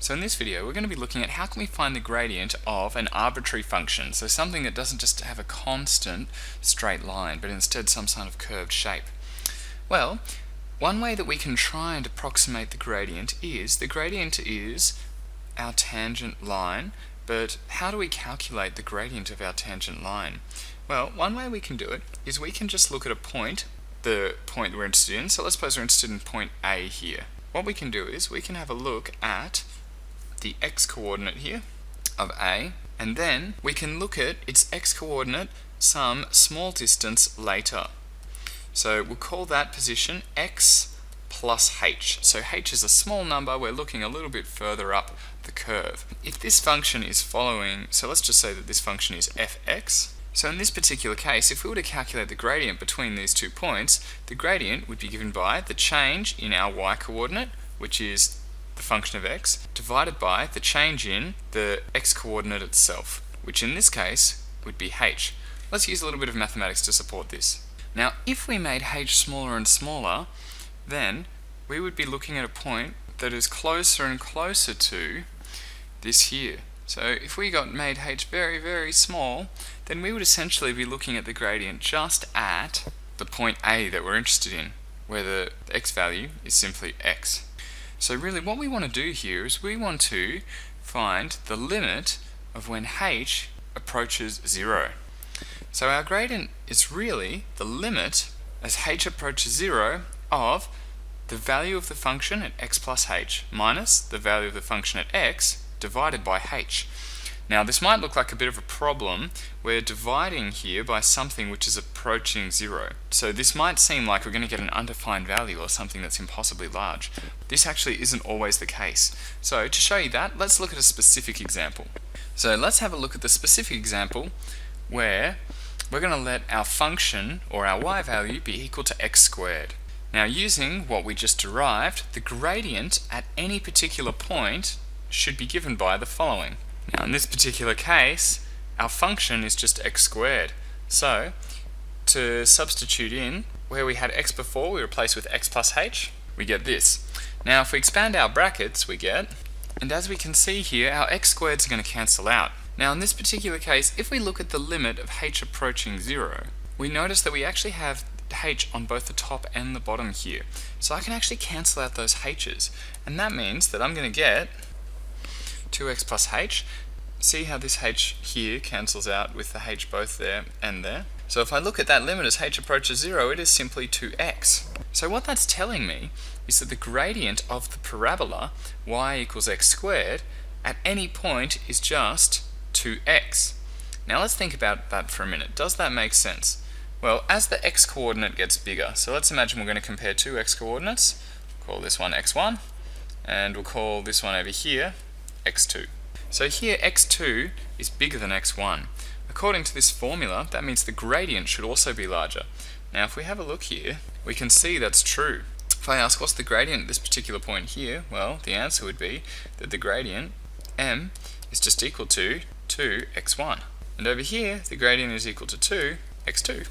So in this video we're going to be looking at how can we find the gradient of an arbitrary function, so something that doesn't just have a constant straight line but instead some sort of curved shape. Well, one way that we can try and approximate the gradient is our tangent line, but how do we calculate the gradient of our tangent line? Well, one way we can do it is we can just look at a point, the point we're interested in. So let's suppose we're interested in point A here. What we can do is we can have a look at the x-coordinate here of A, and then we can look at its x-coordinate some small distance later. So we'll call that position x plus h. So h is a small number, we're looking a little bit further up the curve. If this function is following, so let's just say that this function is fx. So in this particular case, if we were to calculate the gradient between these 2 points, the gradient would be given by the change in our y-coordinate, which is the function of x, divided by the change in the x-coordinate itself, which in this case would be h. Let's use a little bit of mathematics to support this. Now, if we made h smaller and smaller, then we would be looking at a point that is closer and closer to this here. So if we made h very, very small, then we would essentially be looking at the gradient just at the point A that we're interested in, where the x value is simply x. So really what we want to do here is we want to find the limit of when h approaches 0. So our gradient is really the limit as h approaches 0 of the value of the function at x plus h minus the value of the function at x divided by h. Now this might look like a bit of a problem. We're dividing here by something which is approaching 0. So this might seem like we're going to get an undefined value or something that's impossibly large. This actually isn't always the case. So to show you that, let's look at a specific example. So let's have a look at the specific example where we're going to let our function or our y value be equal to x squared. Now using what we just derived, the gradient at any particular point should be given by the following. Now in this particular case, our function is just x squared. So to substitute in, where we had x before, we replace with x plus h, we get this. Now if we expand our brackets, we get, and as we can see here, our x squareds are going to cancel out. Now in this particular case, if we look at the limit of h approaching 0, we notice that we actually have h on both the top and the bottom here. So I can actually cancel out those h's, and that means that I'm going to get 2x plus h. See how this h here cancels out with the h both there and there? So if I look at that limit as h approaches 0, it is simply 2x. So what that's telling me is that the gradient of the parabola y equals x squared at any point is just 2x. Now let's think about that for a minute. Does that make sense? Well, as the x-coordinate gets bigger, so let's imagine we're going to compare two x-coordinates. Call this one x1, and we'll call this one over here x2. So here x2 is bigger than x1. According to this formula, that means the gradient should also be larger. Now if we have a look here, we can see that's true. If I ask what's the gradient at this particular point here, well, the answer would be that the gradient m is just equal to 2x1. And over here, the gradient is equal to 2x2.